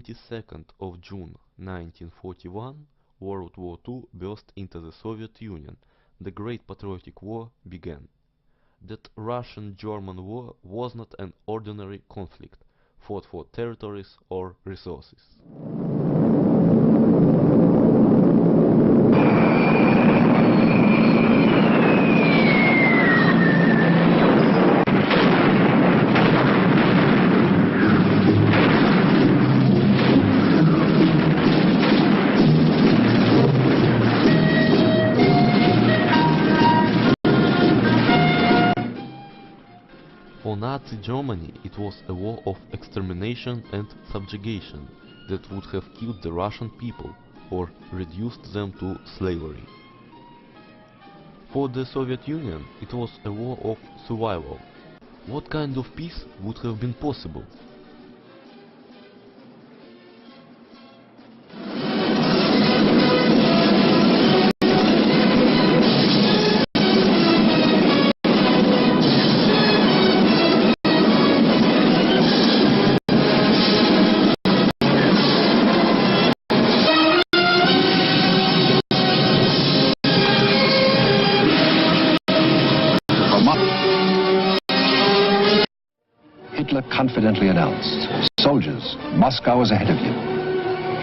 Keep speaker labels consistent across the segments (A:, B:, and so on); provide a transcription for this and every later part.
A: 22nd of June 1941, World War II burst into the Soviet Union. The Great Patriotic War began. That Russian-German war was not an ordinary conflict, fought for territories or resources. For Nazi Germany, it was a war of extermination and subjugation that would have killed the Russian people or reduced them to slavery. For the Soviet Union, it was a war of survival. What kind of peace would have been possible?
B: Hitler confidently announced, "Soldiers, Moscow is ahead of you.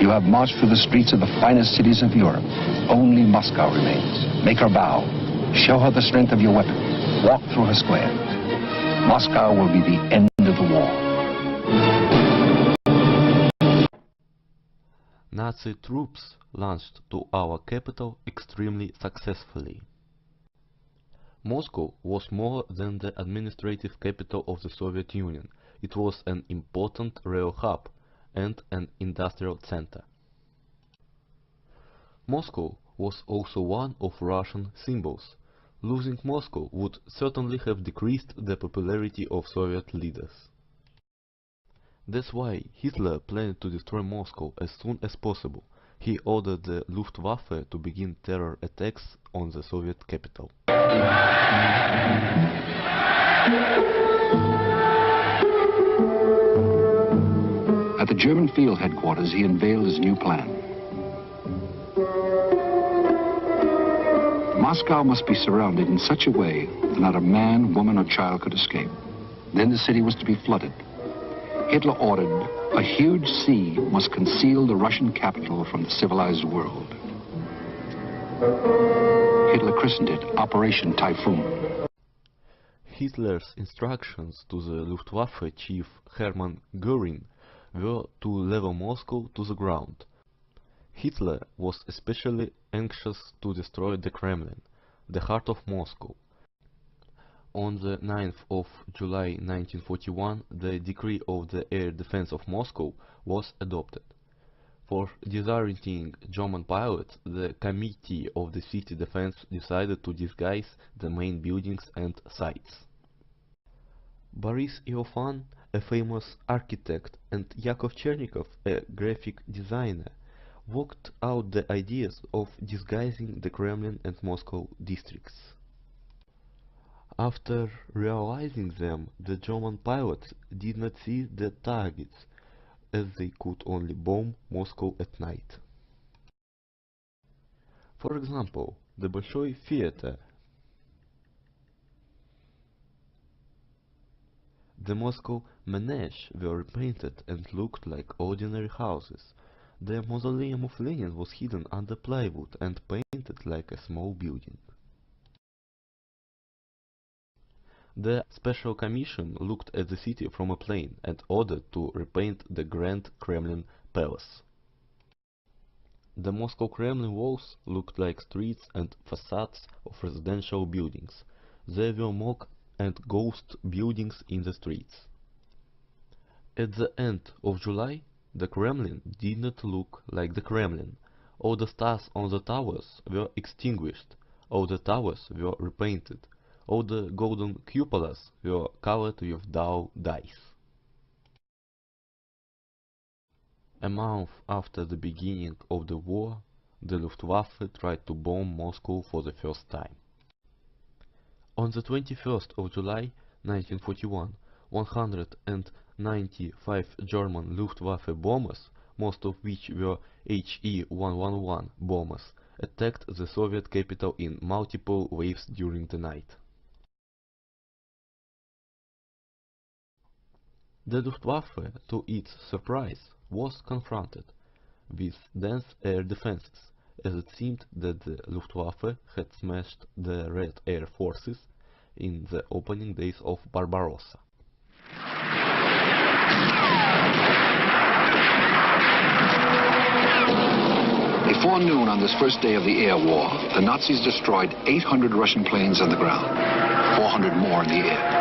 B: You have marched through the streets of the finest cities of Europe. Only Moscow remains. Make her bow. Show her the strength of your weapon. Walk through her squares. Moscow will be the end of the war."
A: Nazi troops launched to our capital extremely successfully. Moscow was more than the administrative capital of the Soviet Union. It was an important rail hub and an industrial center. Moscow was also one of Russian symbols. Losing Moscow would certainly have decreased the popularity of Soviet leaders. That's why Hitler planned to destroy Moscow as soon as possible. He ordered the Luftwaffe to begin terror attacks on the Soviet capital.
B: At the German field headquarters, he unveiled his new plan. Moscow must be surrounded in such a way that not a man, woman, or child could escape. Then the city was to be flooded. Hitler ordered a huge sea must conceal the Russian capital from the civilized world. Hitler christened it Operation Typhoon.
A: Hitler's instructions to the Luftwaffe chief Hermann Göring were to level Moscow to the ground. Hitler was especially anxious to destroy the Kremlin, the heart of Moscow. On the 9th of July 1941, the decree of the air defense of Moscow was adopted. For disorienting German pilots, the Committee of the City Defense decided to disguise the main buildings and sites. Boris Iofan, a famous architect, and Yakov Chernikov, a graphic designer, worked out the ideas of disguising the Kremlin and Moscow districts. After realizing them, the German pilots did not see the targets, as they could only bomb Moscow at night. For example, the Bolshoi Theater. The Moscow Manege were repainted and looked like ordinary houses. The mausoleum of Lenin was hidden under plywood and painted like a small building. The Special Commission looked at the city from a plane and ordered to repaint the Grand Kremlin Palace. The Moscow Kremlin walls looked like streets and facades of residential buildings. There were mock and ghost buildings in the streets. At the end of July, the Kremlin did not look like the Kremlin. All the stars on the towers were extinguished. All the towers were repainted. All the golden cupolas were covered with dull dyes. A month after the beginning of the war, the Luftwaffe tried to bomb Moscow for the first time. On the 21st of July 1941, 195 German Luftwaffe bombers most of which were HE-111 bombers, attacked the Soviet capital in multiple waves during the night. The Luftwaffe, to its surprise, was confronted with dense air defenses, as it seemed that the Luftwaffe had smashed the Red Air Forces in the opening days of Barbarossa.
B: Before noon on this first day of the air war, the Nazis destroyed 800 Russian planes on the ground, 400 more in the air.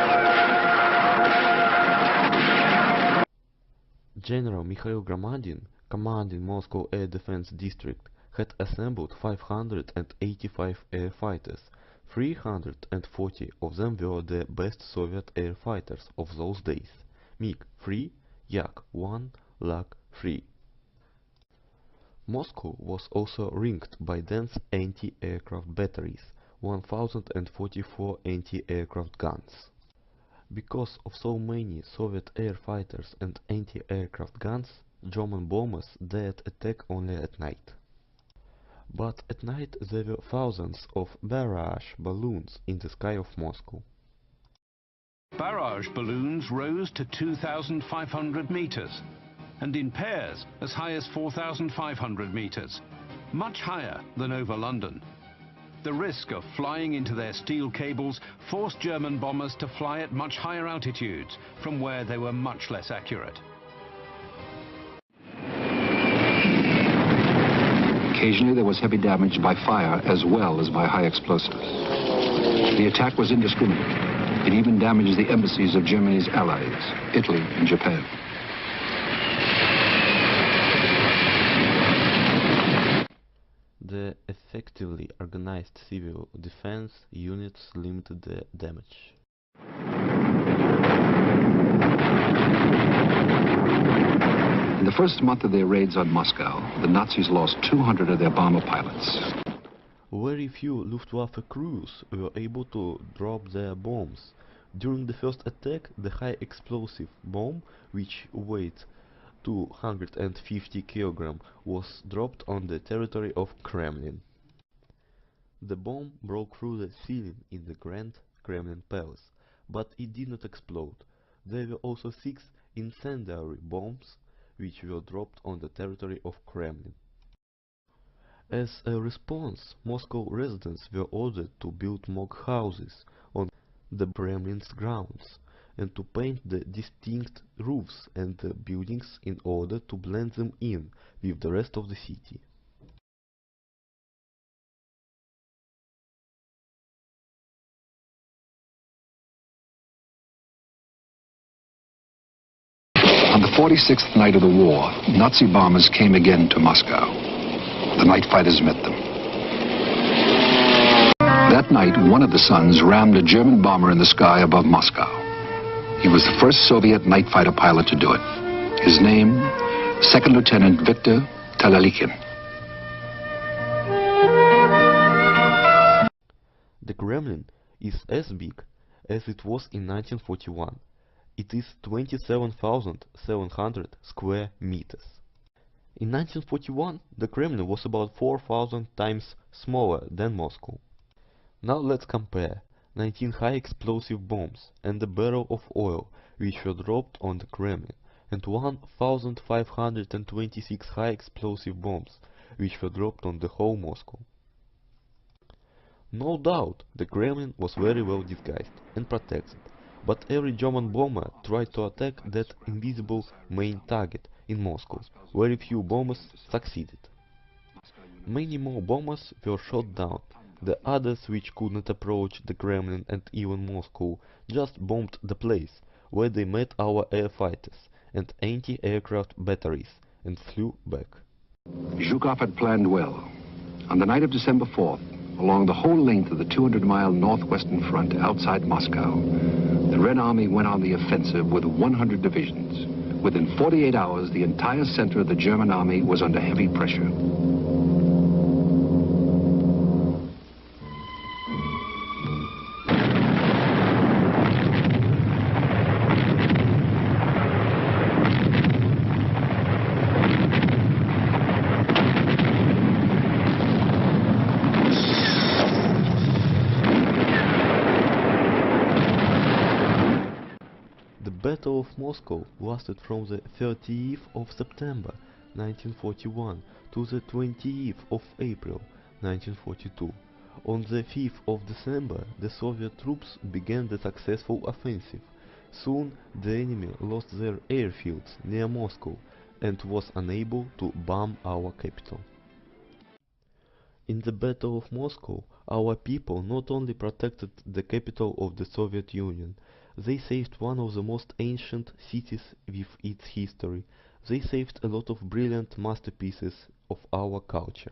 A: General Mikhail Gromadin, commanding Moscow Air Defense District, had assembled 585 air fighters. 340 of them were the best Soviet air fighters of those days: MiG-3, Yak-1, Lag-3. Moscow was also ringed by dense anti-aircraft batteries, 1044 anti-aircraft guns. Because of so many Soviet air fighters and anti-aircraft guns, German bombers dared attack only at night. But at night there were thousands of barrage balloons in the sky of Moscow.
C: Barrage balloons rose to 2,500 meters, and in pairs as high as 4,500 meters, much higher than over London. The risk of flying into their steel cables forced German bombers to fly at much higher altitudes, from where they were much less accurate.
B: Occasionally there was heavy damage by fire as well as by high explosives. The attack was indiscriminate. It even damaged the embassies of Germany's allies, Italy and Japan.
A: The effectively organized civil defense units limited the damage.
B: In the first month of their raids on Moscow, the Nazis lost 200 of their bomber pilots.
A: Very few Luftwaffe crews were able to drop their bombs. During the first attack, the high explosive bomb, which weighed 250 kg, was dropped on the territory of Kremlin. The bomb broke through the ceiling in the Grand Kremlin Palace, but it did not explode. There were also 6 incendiary bombs, which were dropped on the territory of Kremlin. As a response, Moscow residents were ordered to build mock houses on the Kremlin's grounds, and to paint the distinct roofs and the buildings in order to blend them in with the rest of the city.
B: On the 46th night of the war, Nazi bombers came again to Moscow. The night fighters met them. That night, one of the Suns rammed a German bomber in the sky above Moscow. He was the first Soviet night fighter pilot to do it. His name, Second Lieutenant Viktor Talalikin.
A: The Kremlin is as big as it was in 1941. It is 27,700 square meters. In 1941, the Kremlin was about 4,000 times smaller than Moscow. Now let's compare 19 high explosive bombs and a barrel of oil which were dropped on the Kremlin, and 1,526 high explosive bombs which were dropped on the whole Moscow. No doubt the Kremlin was very well disguised and protected, but every German bomber tried to attack that invisible main target in Moscow. Very few bombers succeeded. Many more bombers were shot down. The others, which could not approach the Kremlin and even Moscow, just bombed the place where they met our air fighters and anti-aircraft batteries and flew back.
B: Zhukov had planned well. On the night of December 4th, along the whole length of the 200-mile northwestern front outside Moscow, the Red Army went on the offensive with 100 divisions. Within 48 hours, the entire center of the German army was under heavy pressure.
A: Battle of Moscow lasted from the 30th of September 1941 to the 20th of April 1942. On the 5th of December, the Soviet troops began the successful offensive. Soon the enemy lost their airfields near Moscow and was unable to bomb our capital. In the Battle of Moscow, our people not only protected the capital of the Soviet Union, they saved one of the most ancient cities with its history. They saved a lot of brilliant masterpieces of our culture.